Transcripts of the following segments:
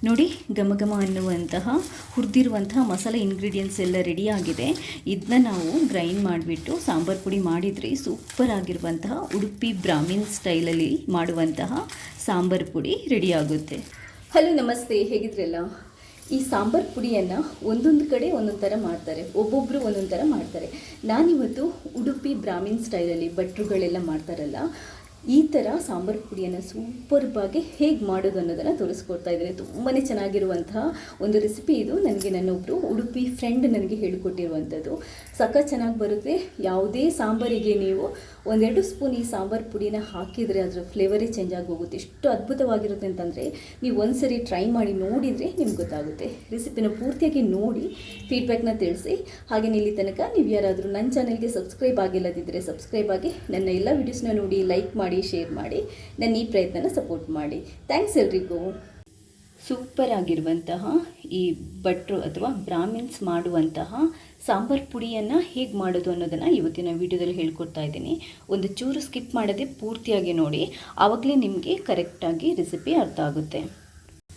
ನೋಡಿ, ಘಮ ಘಮ ಅನ್ನುವಂತಹ ಹುರಿದಿರುವಂತಹ ಮಸಾಲೆ ಇಂಗ್ರೀಡಿಯೆಂಟ್ಸ್ ಎಲ್ಲ ರೆಡಿಯಾಗಿದೆ. ಇದನ್ನ ನಾವು ಗ್ರೈಂಡ್ ಮಾಡಿಬಿಟ್ಟು ಸಾಂಬಾರು ಪುಡಿ ಮಾಡಿದರೆ ಸೂಪರ್ ಆಗಿರುವಂತಹ ಉಡುಪಿ ಬ್ರಾಹ್ಮಿನ್ ಸ್ಟೈಲಲ್ಲಿ ಮಾಡುವಂತಹ ಸಾಂಬಾರು ಪುಡಿ ರೆಡಿಯಾಗುತ್ತೆ. ಹಲೋ ನಮಸ್ತೆ, ಹೇಗಿದ್ರಲ್ಲ? ಈ ಸಾಂಬಾರು ಪುಡಿಯನ್ನು ಒಂದೊಂದು ಕಡೆ ಒಂದೊಂದು ಥರ ಮಾಡ್ತಾರೆ, ಒಬ್ಬೊಬ್ಬರು ಒಂದೊಂದು ಥರ ಮಾಡ್ತಾರೆ. ನಾನಿವತ್ತು ಉಡುಪಿ ಬ್ರಾಹ್ಮಿನ್ ಸ್ಟೈಲಲ್ಲಿ ಭಟ್ರುಗಳೆಲ್ಲ ಮಾಡ್ತಾರಲ್ಲ, ಈ ಥರ ಸಾಂಬಾರು ಪುಡಿಯನ್ನು ಸೂಪರ್ಬಾಗಿ ಹೇಗೆ ಮಾಡೋದು ಅನ್ನೋದನ್ನು ತೋರಿಸ್ಕೊಡ್ತಾ ಇದ್ದಾರೆ. ತುಂಬಾ ಚೆನ್ನಾಗಿರುವಂತಹ ಒಂದು ರೆಸಿಪಿ ಇದು. ನನಗೆ ನನ್ನೊಬ್ಬರು ಉಡುಪಿ ಫ್ರೆಂಡ್ ನನಗೆ ಹೇಳಿಕೊಟ್ಟಿರುವಂಥದ್ದು. ಸಖತ್ ಚೆನ್ನಾಗಿ ಬರುತ್ತೆ. ಯಾವುದೇ ಸಾಂಬಾರಿಗೆ ನೀವು 1-2 ಸ್ಪೂನ್ ಈ ಸಾಂಬಾರು ಪುಡಿನ ಹಾಕಿದರೆ ಅದರ ಫ್ಲೇವರೇ ಚೇಂಜ್ ಆಗಿ ಹೋಗುತ್ತೆ. ಎಷ್ಟು ಅದ್ಭುತವಾಗಿರುತ್ತೆ ಅಂತಂದರೆ ನೀವು ಒಂದ್ಸರಿ ಟ್ರೈ ಮಾಡಿ ನೋಡಿದರೆ ನಿಮ್ಗೆ ಗೊತ್ತಾಗುತ್ತೆ. ರೆಸಿಪಿನ ಪೂರ್ತಿಯಾಗಿ ನೋಡಿ ಫೀಡ್ಬ್ಯಾಕ್ನ ತಿಳಿಸಿ. ಹಾಗೆ ಇಲ್ಲಿ ತನಕ ನೀವು ಯಾರಾದರೂ ನನ್ನ ಚಾನಲ್ಗೆ ಸಬ್ಸ್ಕ್ರೈಬ್ ಆಗಿಲ್ಲದಿದ್ದರೆ ಸಬ್ಸ್ಕ್ರೈಬ್ ಆಗಿ ನನ್ನ ಎಲ್ಲ ವೀಡಿಯೋಸ್ನ ನೋಡಿ, ಲೈಕ್ ಮಾಡಿ, ಶೇರ್ ಮಾಡಿ, ನನ್ನ ಈ ಪ್ರಯತ್ನನ ಸಪೋರ್ಟ್ ಮಾಡಿ. ಥ್ಯಾಂಕ್ಸ್ ಎಲ್ರಿಗೂ. ಸೂಪರ್ ಆಗಿರುವಂತಹ ಈ ಭಟ್ರು ಅಥವಾ ಬ್ರಾಹ್ಮಿನ್ಸ್ ಮಾಡುವಂತಹ ಸಾಂಬಾರು ಪುಡಿಯನ್ನು ಹೇಗೆ ಮಾಡೋದು ಅನ್ನೋದನ್ನು ಇವತ್ತಿನ ವಿಡಿಯೋದಲ್ಲಿ ಹೇಳ್ಕೊಡ್ತಾ ಇದ್ದೀನಿ. ಒಂದು ಚೂರು ಸ್ಕಿಪ್ ಮಾಡದೆ ಪೂರ್ತಿಯಾಗಿ ನೋಡಿ, ಆವಾಗಲೇ ನಿಮಗೆ ಕರೆಕ್ಟಾಗಿ ರೆಸಿಪಿ ಅರ್ಥ ಆಗುತ್ತೆ.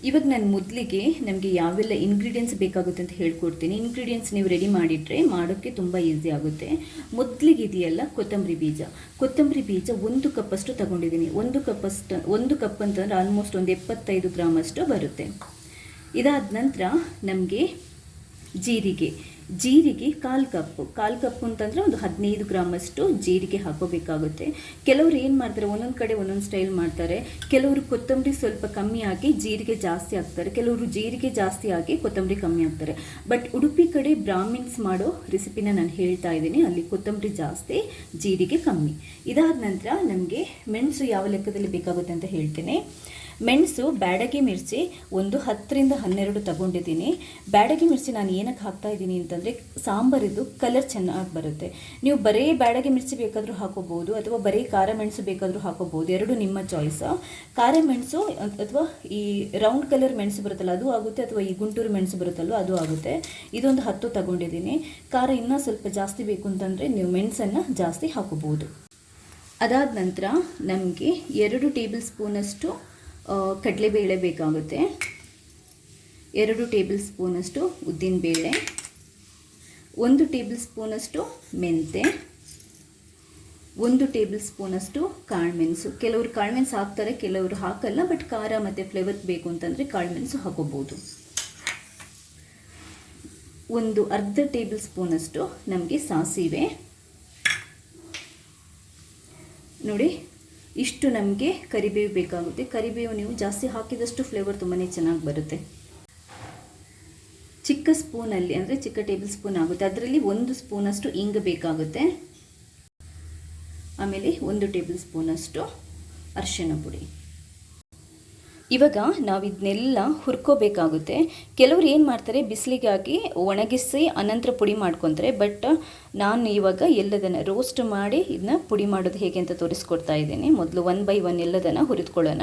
ಇವಾಗ ನಾನು ಮೊದಲಿಗೆ ನಮಗೆ ಯಾವೆಲ್ಲ ಇಂಗ್ರೀಡಿಯೆಂಟ್ಸ್ ಬೇಕಾಗುತ್ತೆ ಅಂತ ಹೇಳ್ಕೊಡ್ತೀನಿ. ಇಂಗ್ರೀಡಿಯೆಂಟ್ಸ್ ನೀವು ರೆಡಿ ಮಾಡಿಟ್ರೆ ಮಾಡೋಕ್ಕೆ ತುಂಬ ಈಸಿ ಆಗುತ್ತೆ. ಮೊದಲಿಗೆ ಇದೆಯಲ್ಲ ಕೊತ್ತಂಬರಿ ಬೀಜ. ಕೊತ್ತಂಬರಿ ಬೀಜ 1 ಕಪ್ಪಷ್ಟು ತಗೊಂಡಿದ್ದೀನಿ. 1 ಕಪ್ ಅಂತಂದರೆ ಆಲ್ಮೋಸ್ಟ್ ಒಂದು 75 ಗ್ರಾಮಷ್ಟು ಬರುತ್ತೆ. ಇದಾದ ನಂತರ ನಮಗೆ ಜೀರಿಗೆ 1/4 ಕಪ್ಪು ಅಂತಂದರೆ ಒಂದು 15 ಗ್ರಾಮಷ್ಟು ಜೀರಿಗೆ ಹಾಕೋಬೇಕಾಗುತ್ತೆ. ಕೆಲವರು ಏನು ಮಾಡ್ತಾರೆ, ಒಂದೊಂದು ಕಡೆ ಒಂದೊಂದು ಸ್ಟೈಲ್ ಮಾಡ್ತಾರೆ. ಕೆಲವರು ಕೊತ್ತಂಬರಿ ಸ್ವಲ್ಪ ಕಮ್ಮಿ ಹಾಕಿ ಜೀರಿಗೆ ಜಾಸ್ತಿ ಹಾಕ್ತಾರೆ, ಕೆಲವರು ಜೀರಿಗೆ ಜಾಸ್ತಿ ಹಾಕಿ ಕೊತ್ತಂಬರಿ ಕಮ್ಮಿ ಹಾಕ್ತಾರೆ. ಬಟ್ ಉಡುಪಿ ಕಡೆ ಬ್ರಾಹ್ಮಿನ್ಸ್ ಮಾಡೋ ರೆಸಿಪಿನ ನಾನು ಹೇಳ್ತಾ ಇದ್ದೀನಿ, ಅಲ್ಲಿ ಕೊತ್ತಂಬರಿ ಜಾಸ್ತಿ, ಜೀರಿಗೆ ಕಮ್ಮಿ. ಇದಾದ ನಂತರ ನಮಗೆ ಮೆಣಸು ಯಾವ ಲೆಕ್ಕದಲ್ಲಿ ಬೇಕಾಗುತ್ತೆ ಅಂತ ಹೇಳ್ತೀನಿ. ಮೆಣಸು ಬ್ಯಾಡಗಿ ಮಿರ್ಚಿ ಒಂದು 10-12 ತಗೊಂಡಿದ್ದೀನಿ. ಬ್ಯಾಡಗಿ ಮಿರ್ಚಿ ನಾನು ಏನಕ್ಕೆ ಹಾಕ್ತಾ ಇದ್ದೀನಿ ಅಂತಂದರೆ ಸಾಂಬಾರಿದು ಕಲರ್ ಚೆನ್ನಾಗಿ ಬರುತ್ತೆ. ನೀವು ಬರೀ ಬ್ಯಾಡಗಿ ಮಿರ್ಚಿ ಬೇಕಾದರೂ ಹಾಕೋಬೋದು ಅಥವಾ ಬರೀ ಖಾರ ಮೆಣಸು ಬೇಕಾದರೂ ಹಾಕೋಬೋದು, ಎರಡು ನಿಮ್ಮ ಚಾಯ್ಸ್. ಖಾರ ಮೆಣಸು ಅಥವಾ ಈ ರೌಂಡ್ ಕಲರ್ ಮೆಣಸು ಬರುತ್ತಲ್ಲ ಅದು ಆಗುತ್ತೆ, ಅಥವಾ ಈ ಗುಂಟೂರು ಮೆಣಸು ಬರುತ್ತಲ್ವ ಅದು ಆಗುತ್ತೆ. ಇದೊಂದು 10 ತಗೊಂಡಿದ್ದೀನಿ. ಖಾರ ಇನ್ನೂ ಸ್ವಲ್ಪ ಜಾಸ್ತಿ ಬೇಕು ಅಂತಂದರೆ ನೀವು ಮೆಣಸನ್ನು ಜಾಸ್ತಿ ಹಾಕೋಬೋದು. ಅದಾದ ನಂತರ ನಮಗೆ 2 ಟೇಬಲ್ ಸ್ಪೂನಷ್ಟು ಕಡಲೆಬೇಳೆ ಬೇಕಾಗುತ್ತೆ, 2 ಟೇಬಲ್ ಸ್ಪೂನಷ್ಟು ಉದ್ದಿನಬೇಳೆ, 1 ಟೇಬಲ್ ಸ್ಪೂನಷ್ಟು ಮೆಂತೆ, 1 ಟೇಬಲ್ ಸ್ಪೂನಷ್ಟು ಕಾಳುಮೆಣಸು. ಕೆಲವರು ಕಾಳುಮೆಣಸು ಹಾಕ್ತಾರೆ, ಕೆಲವರು ಹಾಕಲ್ಲ. ಬಟ್ ಖಾರ ಮತ್ತು ಫ್ಲೇವರ್ ಬೇಕು ಅಂತಂದರೆ ಕಾಳುಮೆಣಸು ಹಾಕೋಬೋದು. ಒಂದು ಅರ್ಧ ಟೇಬಲ್ ಸ್ಪೂನಷ್ಟು ನಮಗೆ ಸಾಸಿವೆ. ನೋಡಿ, ಇಷ್ಟು ನಮಗೆ ಕರಿಬೇವು ಬೇಕಾಗುತ್ತೆ. ಕರಿಬೇವು ನೀವು ಜಾಸ್ತಿ ಹಾಕಿದಷ್ಟು ಫ್ಲೇವರ್ ತುಂಬಾ ಚೆನ್ನಾಗಿ ಬರುತ್ತೆ. ಚಿಕ್ಕ ಸ್ಪೂನಲ್ಲಿ ಅಂದರೆ ಚಿಕ್ಕ ಟೇಬಲ್ ಸ್ಪೂನ್ ಆಗುತ್ತೆ, ಅದರಲ್ಲಿ 1 ಸ್ಪೂನಷ್ಟು ಇಂಗು ಬೇಕಾಗುತ್ತೆ. ಆಮೇಲೆ 1 ಟೇಬಲ್ ಸ್ಪೂನಷ್ಟು ಅರಿಶಿಣ ಪುಡಿ. ಇವಾಗ ನಾವು ಇದನ್ನೆಲ್ಲ ಹುರ್ಕೋಬೇಕಾಗುತ್ತೆ. ಕೆಲವರು ಏನು ಮಾಡ್ತಾರೆ, ಬಿಸಿಲಿಗೆ ಹಾಕಿ ಒಣಗಿಸಿ ಅನಂತರ ಪುಡಿ ಮಾಡ್ಕೊತಾರೆ. ಬಟ್ ನಾನು ಇವಾಗ ಎಲ್ಲದನ್ನು ರೋಸ್ಟ್ ಮಾಡಿ ಇದನ್ನ ಪುಡಿ ಮಾಡೋದು ಹೇಗೆ ಅಂತ ತೋರಿಸ್ಕೊಡ್ತಾ ಇದ್ದೀನಿ. ಮೊದಲು 1 by 1 ಎಲ್ಲದನ್ನು ಹುರಿದುಕೊಳ್ಳೋಣ.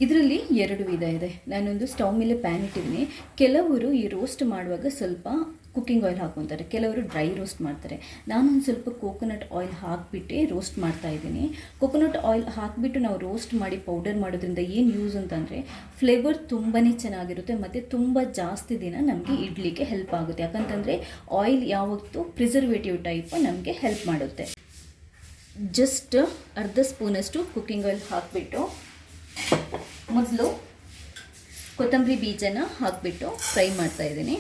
ಇದರಲ್ಲಿ 2 ವಿಧ ಇದೆ. ನಾನೊಂದು ಸ್ಟವ್ ಮೇಲೆ ಪ್ಯಾನ್ ಇಟ್ಟಿದ್ದೀನಿ. ಕೆಲವರು ಈ ರೋಸ್ಟ್ ಮಾಡುವಾಗ ಸ್ವಲ್ಪ ಕುಕ್ಕಿಂಗ್ ಆಯಿಲ್ ಹಾಕ್ಕೊತಾರೆ, ಕೆಲವರು ಡ್ರೈ ರೋಸ್ಟ್ ಮಾಡ್ತಾರೆ. ನಾನೊಂದು ಸ್ವಲ್ಪ ಕೋಕೋನಟ್ ಆಯಿಲ್ ಹಾಕಿಬಿಟ್ಟು ರೋಸ್ಟ್ ಮಾಡ್ತಾ ಇದ್ದೀನಿ. ಕೋಕೋನಟ್ ಆಯಿಲ್ ಹಾಕಿಬಿಟ್ಟು ನಾವು ರೋಸ್ಟ್ ಮಾಡಿ ಪೌಡರ್ ಮಾಡೋದ್ರಿಂದ ಏನು ಯೂಸ್ ಅಂತಂದರೆ ಫ್ಲೇವರ್ ತುಂಬಾ ಚೆನ್ನಾಗಿರುತ್ತೆ ಮತ್ತು ತುಂಬ ಜಾಸ್ತಿ ದಿನ ನಮಗೆ ಇಡ್ಲಿಕ್ಕೆ ಹೆಲ್ಪ್ ಆಗುತ್ತೆ. ಯಾಕಂತಂದರೆ ಆಯಿಲ್ ಯಾವತ್ತೂ ಪ್ರಿಸರ್ವೇಟಿವ್ ಟೈಪ್ ನಮಗೆ ಹೆಲ್ಪ್ ಮಾಡುತ್ತೆ. ಜಸ್ಟ್ ಅರ್ಧ ಸ್ಪೂನಷ್ಟು ಕುಕ್ಕಿಂಗ್ ಆಯಿಲ್ ಹಾಕಿಬಿಟ್ಟು ಮೊದಲು ಕೊತ್ತಂಬರಿ ಬೀಜನ ಹಾಕಿಬಿಟ್ಟು ಫ್ರೈ ಮಾಡ್ತಾ ಇದ್ದೀನಿ,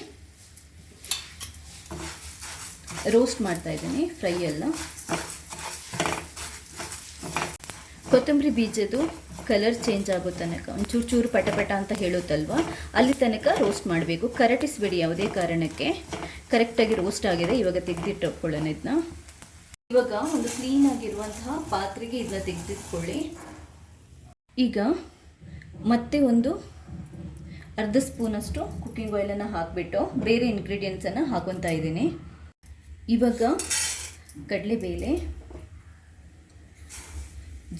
ರೋಸ್ಟ್ ಮಾಡ್ತಾ ಇದ್ದೀನಿ. ಫ್ರೈ ಎಲ್ಲ ಕೊತ್ತಂಬರಿ ಬೀಜದ್ದು ಕಲರ್ ಚೇಂಜ್ ಆಗೋ ತನಕ ಒಂಚೂರು ಚೂರು ಪಟ ಅಂತ ಹೇಳುತ್ತಲ್ವ, ಅಲ್ಲಿ ತನಕ ರೋಸ್ಟ್ ಮಾಡಬೇಕು. ಕರಟಿಸ್ಬೇಡಿ ಯಾವುದೇ ಕಾರಣಕ್ಕೆ. ಕರೆಕ್ಟಾಗಿ ರೋಸ್ಟ್ ಆಗಿದೆ. ಇವಾಗ ತೆಗೆದಿಟ್ಟುಕೊಳ್ಳೋಣ ಇದನ್ನ. ಇವಾಗ ಒಂದು ಕ್ಲೀನಾಗಿರುವಂತಹ ಪಾತ್ರೆಗೆ ಇದನ್ನ ತೆಗೆದಿಟ್ಕೊಳ್ಳಿ. ಈಗ ಮತ್ತೆ ಒಂದು ಅರ್ಧ ಸ್ಪೂನಷ್ಟು ಕುಕ್ಕಿಂಗ್ ಆಯಿಲನ್ನು ಹಾಕಿಬಿಟ್ಟು ಬೇರೆ ಇಂಗ್ರೀಡಿಯೆಂಟ್ಸನ್ನು ಹಾಕೊತಾ ಇದ್ದೀನಿ. ಇವಾಗ ಕಡಲೆಬೇಳೆ,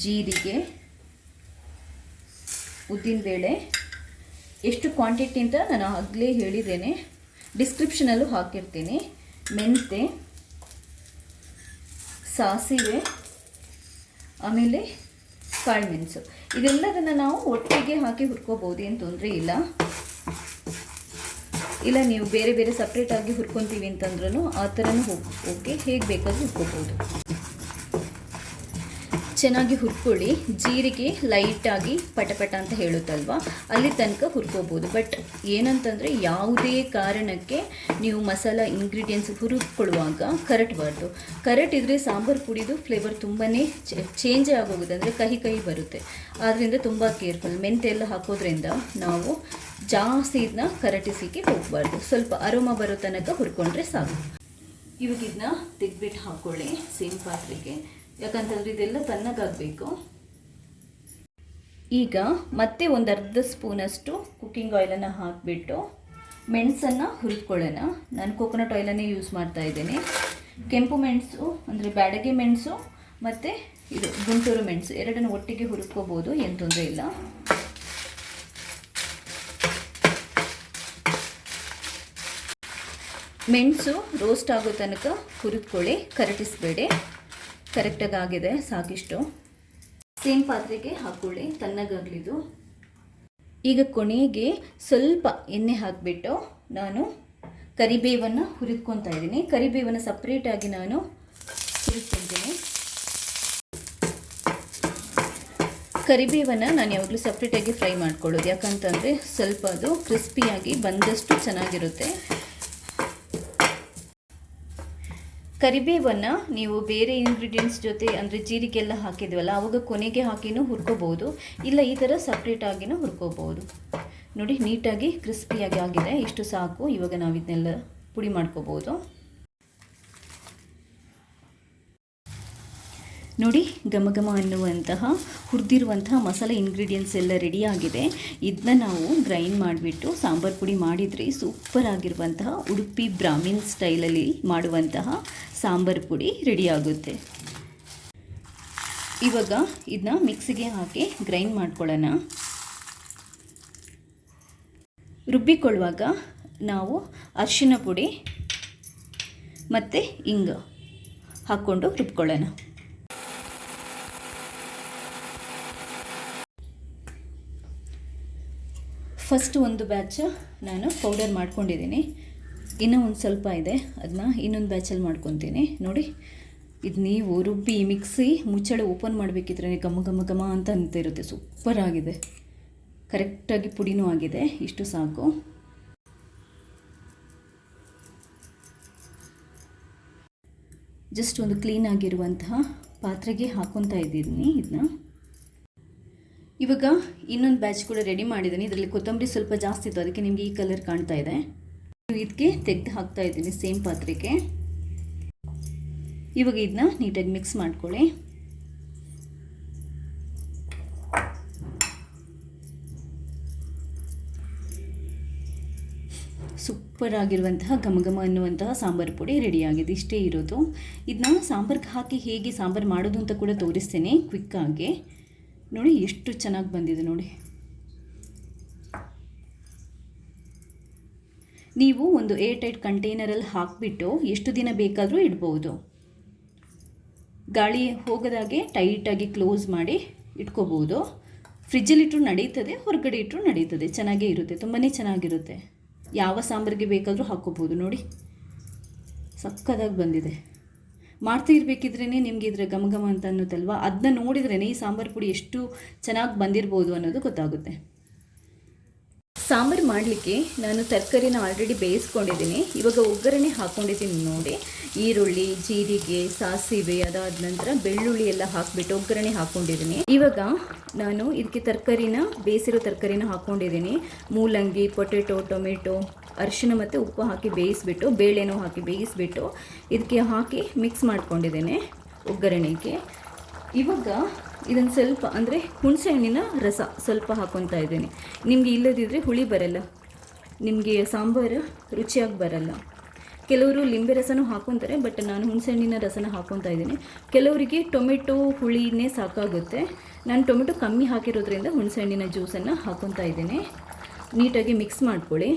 ಜೀರಿಗೆ, ಉದ್ದಿನಬೇಳೆ ಎಷ್ಟು ಕ್ವಾಂಟಿಟಿ ಅಂತ ನಾನು ಆಗಲೇ ಹೇಳಿದ್ದೇನೆ, ಡಿಸ್ಕ್ರಿಪ್ಷನಲ್ಲೂ ಹಾಕಿರ್ತೀನಿ. ಮೆಂತೆ, ಸಾಸಿವೆ, ಆಮೇಲೆ ಕಾಳುಮೆಣಸು ಇದೆಲ್ಲದನ್ನು ನಾವು ಒಟ್ಟಿಗೆ ಹಾಕಿ ಹುರ್ಕೋಬೋದು, ಏನು ತೊಂದರೆ ಇಲ್ಲ. ಇಲ್ಲ ನೀವು ಬೇರೆ ಬೇರೆ ಸಪ್ರೇಟಾಗಿ ಹುರ್ಕೊತೀವಿ ಅಂತಂದ್ರೂ ಆ ಥರನೂ ಓಕೆ, ಹೇಗೆ ಬೇಕಾದರೂ ಹುರ್ಕೋಬೋದು. ಚೆನ್ನಾಗಿ ಹುರ್ಕೊಳ್ಳಿ. ಜೀರಿಗೆ ಲೈಟಾಗಿ ಪಟಪಟ ಅಂತ ಹೇಳುತ್ತಲ್ವ, ಅಲ್ಲಿ ತನಕ ಹುರ್ಕೋಬೋದು. ಬಟ್ ಏನಂತಂದರೆ ಯಾವುದೇ ಕಾರಣಕ್ಕೆ ನೀವು ಮಸಾಲ ಇಂಗ್ರೀಡಿಯೆಂಟ್ಸ್ ಹುರಿದುಕೊಳ್ಳುವಾಗ ಕರಟಬಾರ್ದು. ಕರಟಿದ್ರೆ ಸಾಂಬಾರು ಪುಡಿದು ಫ್ಲೇವರ್ ತುಂಬಾ ಚೇಂಜೇ ಆಗೋಗುತ್ತೆ, ಅಂದರೆ ಕಹಿ ಕಹಿ ಬರುತ್ತೆ. ಆದ್ದರಿಂದ ತುಂಬ ಕೇರ್ಫುಲ್. ಮೆಂತೆ ಎಲ್ಲ ಹಾಕೋದ್ರಿಂದ ನಾವು ಜಾಸ್ತಿ ಇದನ್ನ ಕರಟಿಸಿಕೆ ಹೋಗಬಾರ್ದು. ಸ್ವಲ್ಪ ಅರೋಮ ಬರೋ ತನಕ ಹುರ್ಕೊಂಡ್ರೆ ಸಾಕು. ಇವಾಗ ಇದನ್ನ ತೆಗೆದ್ಬಿಟ್ಟು ಹಾಕ್ಕೊಳ್ಳಿ ಸೇಮ್ ಪಾತ್ರೆಗೆ, ಯಾಕಂತಂದರೆ ಇದೆಲ್ಲ ತಣ್ಣಗಾಗಬೇಕು. ಈಗ ಮತ್ತೆ ಒಂದು ಅರ್ಧ ಸ್ಪೂನಷ್ಟು ಕುಕ್ಕಿಂಗ್ ಆಯಿಲನ್ನು ಹಾಕಿಬಿಟ್ಟು ಮೆಣಸನ್ನು ಹುರಿದುಕೊಳ್ಳೋಣ. ನಾನು ಕೋಕೋನಟ್ ಆಯಿಲನ್ನೇ ಯೂಸ್ ಮಾಡ್ತಾ ಇದ್ದೇನೆ. ಕೆಂಪು ಮೆಣಸು ಅಂದರೆ ಬ್ಯಾಡಗೆ ಮೆಣಸು ಮತ್ತು ಇದು ಗುಂಟೂರು ಮೆಣಸು ಎರಡನ್ನು ಒಟ್ಟಿಗೆ ಹುರಿದ್ಕೋಬೋದು, ಏನು ತೊಂದರೆ ಇಲ್ಲ. ಮೆಣಸು ರೋಸ್ಟ್ ಆಗೋ ತನಕ ಹುರಿದ್ಕೊಳ್ಳಿ, ಕರಟಿಸಬೇಡಿ. ಕರೆಕ್ಟಾಗಿ ಆಗಿದೆ, ಸಾಕಿಷ್ಟು. ಸೇಮ್ ಪಾತ್ರೆಗೆ ಹಾಕ್ಕೊಳ್ಳಿ, ತಣ್ಣಗಾಗಲಿದು. ಈಗ ಕೊನೆಗೆ ಸ್ವಲ್ಪ ಎಣ್ಣೆ ಹಾಕಿಬಿಟ್ಟು ನಾನು ಕರಿಬೇವನ್ನು ಹುರಿದ್ಕೊತಾ ಇದ್ದೀನಿ. ಕರಿಬೇವನ್ನು ಸಪ್ರೇಟಾಗಿ ನಾನು ಹುರಿದ್ಕೊತೀನಿ. ಕರಿಬೇವನ್ನು ನಾನು ಯಾವಾಗಲೂ ಸಪ್ರೇಟಾಗಿ ಫ್ರೈ ಮಾಡ್ಕೊಳ್ಳೋದು, ಯಾಕಂತಂದರೆ ಸ್ವಲ್ಪ ಅದು ಕ್ರಿಸ್ಪಿಯಾಗಿ ಬಂದಷ್ಟು ಚೆನ್ನಾಗಿರುತ್ತೆ. ಕರಿಬೇವನ್ನು ನೀವು ಬೇರೆ ಇಂಗ್ರೀಡಿಯೆಂಟ್ಸ್ ಜೊತೆ ಅಂದರೆ ಜೀರಿಗೆಲ್ಲ ಹಾಕಿದ್ವಲ್ಲ ಆವಾಗ ಕೊನೆಗೆ ಹಾಕಿನೂ ಹುರ್ಕೋಬೋದು, ಇಲ್ಲ ಈ ಥರ ಸಪ್ರೇಟಾಗಿನೂ ಹುರ್ಕೋಬೋದು. ನೋಡಿ ನೀಟಾಗಿ ಕ್ರಿಸ್ಪಿಯಾಗಿ ಆಗಿದೆ, ಇಷ್ಟು ಸಾಕು. ಇವಾಗ ನಾವು ಇದನ್ನೆಲ್ಲ ಪುಡಿ ಮಾಡ್ಕೋಬೋದು. ನೋಡಿ ಘಮ ಘಮ ಅನ್ನುವಂತಹ ಹುರಿದಿರುವಂತಹ ಮಸಾಲೆ ಇಂಗ್ರೀಡಿಯೆಂಟ್ಸ್ ಎಲ್ಲ ರೆಡಿಯಾಗಿದೆ. ಇದನ್ನ ನಾವು ಗ್ರೈಂಡ್ ಮಾಡಿಬಿಟ್ಟು ಸಾಂಬಾರು ಪುಡಿ ಮಾಡಿದರೆ ಸೂಪರ್ ಆಗಿರುವಂತಹ ಉಡುಪಿ ಬ್ರಾಹ್ಮಿನ್ ಸ್ಟೈಲಲ್ಲಿ ಮಾಡುವಂತಹ ಸಾಂಬಾರು ಪುಡಿ ರೆಡಿಯಾಗುತ್ತೆ. ಇವಾಗ ಇದನ್ನ ಮಿಕ್ಸಿಗೆ ಹಾಕಿ ಗ್ರೈಂಡ್ ಮಾಡ್ಕೊಳ್ಳೋಣ. ರುಬ್ಬಿಕೊಳ್ಳುವಾಗ ನಾವು ಅರಿಶಿನ ಪುಡಿ ಮತ್ತು ಇಂಗು ಹಾಕ್ಕೊಂಡು ರುಬ್ಕೊಳ್ಳೋಣ. ಫಸ್ಟ್ ಒಂದು ಬ್ಯಾಚ್ ನಾನು ಪೌಡರ್ ಮಾಡ್ಕೊಂಡಿದ್ದೀನಿ, ಇನ್ನೂ ಒಂದು ಸ್ವಲ್ಪ ಇದೆ, ಅದನ್ನ ಇನ್ನೊಂದು ಬ್ಯಾಚಲ್ಲಿ ಮಾಡ್ಕೊತೀನಿ. ನೋಡಿ ಇದು ನೀವು ರುಬ್ಬಿ ಮಿಕ್ಸಿ ಮುಚ್ಚಳ ಓಪನ್ ಮಾಡಬೇಕಿದ್ರೆ ಘಮ ಘಮ ಘಮ ಅಂತ ಅಂತಿರುತ್ತೆ. ಸೂಪರ್ ಆಗಿದೆ, ಕರೆಕ್ಟಾಗಿ ಪುಡಿನೂ ಆಗಿದೆ, ಇಷ್ಟು ಸಾಕು. ಜಸ್ಟ್ ಒಂದು ಕ್ಲೀನಾಗಿರುವಂತಹ ಪಾತ್ರೆಗೆ ಹಾಕ್ಕೊತಾ ಇದ್ದೀನಿ ಇದನ್ನ. ಇವಾಗ ಇನ್ನೊಂದು ಬ್ಯಾಚ್ ಕೂಡ ರೆಡಿ ಮಾಡಿದ್ದೀನಿ. ಇದರಲ್ಲಿ ಕೊತ್ತಂಬರಿ ಸ್ವಲ್ಪ ಜಾಸ್ತಿ ಇತ್ತು, ಅದಕ್ಕೆ ನಿಮಗೆ ಈ ಕಲರ್ ಕಾಣ್ತಾ ಇದೆ. ಇದಕ್ಕೆ ತೆಗೆದು ಹಾಕ್ತಾ ಇದ್ದೀನಿ ಸೇಮ್ ಪಾತ್ರೆಗೆ. ಇವಾಗ ಇದನ್ನ ನೀಟಾಗಿ ಮಿಕ್ಸ್ ಮಾಡ್ಕೊಳ್ಳಿ. ಸೂಪರ್ ಆಗಿರುವಂತಹ ಘಮ ಘಮ ಅನ್ನುವಂತಹ ಸಾಂಬಾರು ಪುಡಿ ರೆಡಿಯಾಗಿದೆ. ಇಷ್ಟೇ ಇರೋದು. ಇದನ್ನ ಸಾಂಬಾರ್ಗೆ ಹಾಕಿ ಹೇಗೆ ಸಾಂಬಾರು ಮಾಡೋದು ಅಂತ ಕೂಡ ತೋರಿಸ್ತೇನೆ ಕ್ವಿಕ್ಕಾಗಿ. ನೋಡಿ ಎಷ್ಟು ಚೆನ್ನಾಗಿ ಬಂದಿದೆ ನೋಡಿ. ನೀವು ಒಂದು ಏರ್ ಟೈಟ್ ಕಂಟೈನರಲ್ಲಿ ಹಾಕಿಬಿಟ್ಟು ಎಷ್ಟು ದಿನ ಬೇಕಾದರೂ ಇಡ್ಬೋದು. ಗಾಳಿ ಹೋಗದಾಗೆ ಟೈಟಾಗಿ ಕ್ಲೋಸ್ ಮಾಡಿ ಇಟ್ಕೋಬೋದು. ಫ್ರಿಜ್ಜಲ್ಲಿಟ್ಟರು ನಡೀತದೆ, ಹೊರಗಡೆ ಇಟ್ಟರು ನಡೀತದೆ, ಚೆನ್ನಾಗೇ ಇರುತ್ತೆ, ತುಂಬಾ ಚೆನ್ನಾಗಿರುತ್ತೆ. ಯಾವ ಸಾಂಬಾರಿಗೆ ಬೇಕಾದರೂ ಹಾಕ್ಕೋಬೋದು. ನೋಡಿ ಸಕ್ಕದಾಗಿ ಬಂದಿದೆ. ಮಾಡ್ತಾ ಇರಬೇಕಿದ್ರೇ ನಿಮಗೆ ಇದರ ಘಮ ಘಮ ಅಂತ ಅನ್ನುತ್ತಲ್ವ, ಅದನ್ನ ನೋಡಿದ್ರೇ ಈ ಸಾಂಬಾರು ಪುಡಿ ಎಷ್ಟು ಚೆನ್ನಾಗಿ ಬಂದಿರ್ಬೋದು ಅನ್ನೋದು ಗೊತ್ತಾಗುತ್ತೆ. ಸಾಂಬಾರು ಮಾಡಲಿಕ್ಕೆ ನಾನು ತರಕಾರಿನ ಆಲ್ರೆಡಿ ಬೇಯಿಸ್ಕೊಂಡಿದ್ದೀನಿ. ಇವಾಗ ಒಗ್ಗರಣೆ ಹಾಕ್ಕೊಂಡಿದ್ದೀನಿ ನೋಡಿ. ಈರುಳ್ಳಿ, ಜೀರಿಗೆ, ಸಾಸಿವೆ, ಅದಾದ ನಂತರ ಬೆಳ್ಳುಳ್ಳಿ ಎಲ್ಲ ಹಾಕಿಬಿಟ್ಟು ಒಗ್ಗರಣೆ ಹಾಕ್ಕೊಂಡಿದ್ದೀನಿ. ಇವಾಗ ನಾನು ಇದಕ್ಕೆ ಬೇಯಿಸಿರೋ ತರಕಾರಿನ ಹಾಕ್ಕೊಂಡಿದ್ದೀನಿ. ಮೂಲಂಗಿ, ಪೊಟೆಟೊ, ಟೊಮೆಟೊ, ಅರಿಶಿನ ಮತ್ತು ಉಪ್ಪು ಹಾಕಿ ಬೇಯಿಸ್ಬಿಟ್ಟು, ಬೇಳೆನೂ ಹಾಕಿ ಬೇಯಿಸ್ಬಿಟ್ಟು ಇದಕ್ಕೆ ಹಾಕಿ ಮಿಕ್ಸ್ ಮಾಡ್ಕೊಂಡಿದ್ದೇನೆ ಒಗ್ಗರಣೆಗೆ. ಇವಾಗ ಇದನ್ನು ಸ್ವಲ್ಪ ಅಂದರೆ ಹುಣಸೆ ಹಣ್ಣಿನ ರಸ ಸ್ವಲ್ಪ ಹಾಕ್ಕೊತಾ ಇದ್ದೀನಿ. ನಿಮಗೆ ಇಲ್ಲದಿದ್ದರೆ ಹುಳಿ ಬರಲ್ಲ, ನಿಮಗೆ ಸಾಂಬಾರು ರುಚಿಯಾಗಿ ಬರಲ್ಲ. ಕೆಲವರು ಲಿಂಬೆ ರಸನೂ ಹಾಕ್ಕೊತಾರೆ, ಬಟ್ ನಾನು ಹುಣಸೆ ಹಣ್ಣಿನ ರಸನ ಹಾಕ್ಕೊತಾ ಇದ್ದೀನಿ. ಕೆಲವರಿಗೆ ಟೊಮೆಟೊ ಹುಳಿನೇ ಸಾಕಾಗುತ್ತೆ. ನಾನು ಟೊಮೆಟೊ ಕಮ್ಮಿ ಹಾಕಿರೋದ್ರಿಂದ ಹುಣಸೆ ಹಣ್ಣಿನ ಜ್ಯೂಸನ್ನು ಹಾಕ್ಕೊತಾ ಇದ್ದೀನಿ. ನೀಟಾಗಿ ಮಿಕ್ಸ್ ಮಾಡ್ಕೊಳ್ಳಿ.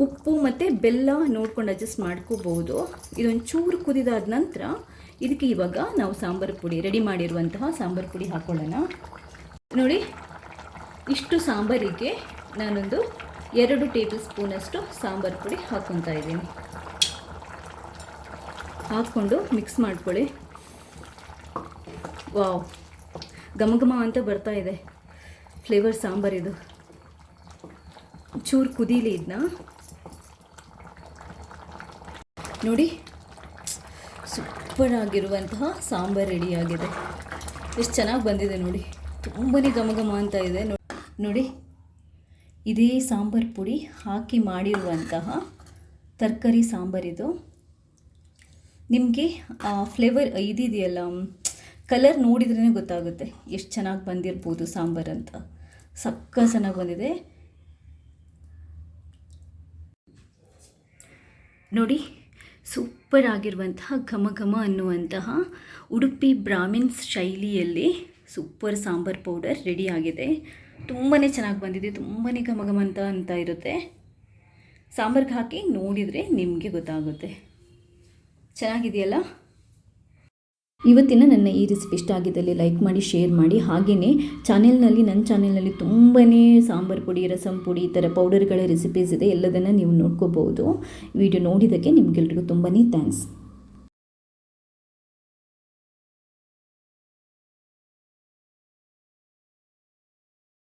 ಉಪ್ಪು ಮತ್ತು ಬೆಲ್ಲ ನೋಡ್ಕೊಂಡು ಅಡ್ಜಸ್ಟ್ ಮಾಡ್ಕೋಬೋದು. ಇದೊಂದು ಚೂರು ಕುದಿದಾದ ನಂತರ ಇದಕ್ಕೆ ಇವಾಗ ನಾವು ಸಾಂಬಾರು ಪುಡಿ ರೆಡಿ ಮಾಡಿರುವಂತಹ ಸಾಂಬಾರು ಪುಡಿ ಹಾಕ್ಕೊಳ್ಳೋಣ. ನೋಡಿ, ಇಷ್ಟು ಸಾಂಬಾರಿಗೆ ನಾನೊಂದು 2 ಟೇಬಲ್ ಸ್ಪೂನಷ್ಟು ಸಾಂಬಾರು ಪುಡಿ ಹಾಕ್ಕೊತಾ ಇದ್ದೀನಿ. ಹಾಕ್ಕೊಂಡು ಮಿಕ್ಸ್ ಮಾಡ್ಕೊಳ್ಳಿ. ವಾವ್, ಘಮ ಘಮ ಅಂತ ಬರ್ತಾ ಇದೆ ಫ್ಲೇವರ್ ಸಾಂಬಾರಿದು. ಚೂರು ಕುದೀಲಿ ಇದನ್ನ. ನೋಡಿ, ಸೂಪರ್ ಆಗಿರುವಂತಹ ಸಾಂಬಾರು ರೆಡಿಯಾಗಿದೆ. ಎಷ್ಟು ಚೆನ್ನಾಗಿ ಬಂದಿದೆ ನೋಡಿ, ತುಂಬಾ ಘಮ ಘಮ ಅಂತ ಇದೆ ನೋಡಿ. ಇದೇ ಸಾಂಬಾರು ಪುಡಿ ಹಾಕಿ ಮಾಡಿರುವಂತಹ ತರಕಾರಿ ಸಾಂಬಾರಿದು. ನಿಮಗೆ ಫ್ಲೇವರ್ ಇದೆಯಲ್ಲ, ಕಲರ್ ನೋಡಿದ್ರೇ ಗೊತ್ತಾಗುತ್ತೆ ಎಷ್ಟು ಚೆನ್ನಾಗಿ ಬಂದಿರ್ಬೋದು ಸಾಂಬಾರು ಅಂತ. ಸಕ್ಕ ಚೆನ್ನಾಗಿ ಬಂದಿದೆ ನೋಡಿ. ಸೂಪರ್ ಆಗಿರುವಂತಹ ಘಮ ಘಮ ಅನ್ನುವಂತಹ ಉಡುಪಿ ಬ್ರಾಹ್ಮಿನ್ಸ್ ಶೈಲಿಯಲ್ಲಿ ಸೂಪರ್ ಸಾಂಬಾರ್ ಪೌಡರ್ ರೆಡಿಯಾಗಿದೆ. ತುಂಬಾ ಚೆನ್ನಾಗಿ ಬಂದಿದೆ, ತುಂಬಾ ಘಮ ಘಮ ಅಂತ ಇರುತ್ತೆ. ಸಾಂಬಾರ್ಗೆ ಹಾಕಿ ನೋಡಿದರೆ ನಿಮಗೆ ಗೊತ್ತಾಗುತ್ತೆ. ಚೆನ್ನಾಗಿದೆಯಲ್ಲ? ಇವತ್ತಿನ ನನ್ನ ಈ ರೆಸಿಪಿ ಇಷ್ಟ ಆಗಿದ್ದಲ್ಲಿ ಲೈಕ್ ಮಾಡಿ, ಶೇರ್ ಮಾಡಿ. ಹಾಗೆಯೇ ನನ್ನ ಚಾನೆಲ್ನಲ್ಲಿ ತುಂಬಾ ಸಾಂಬಾರು ಪುಡಿ, ರಸಂ ಪುಡಿ, ಈ ಥರ ಪೌಡರ್ಗಳ ರೆಸಿಪೀಸ್ ಇದೆ. ಎಲ್ಲದನ್ನು ನೀವು ನೋಡ್ಕೋಬೋದು. ವಿಡಿಯೋ ನೋಡಿದ್ದಕ್ಕೆ ನಿಮಗೆಲ್ರಿಗೂ ತುಂಬಾ ಥ್ಯಾಂಕ್ಸ್.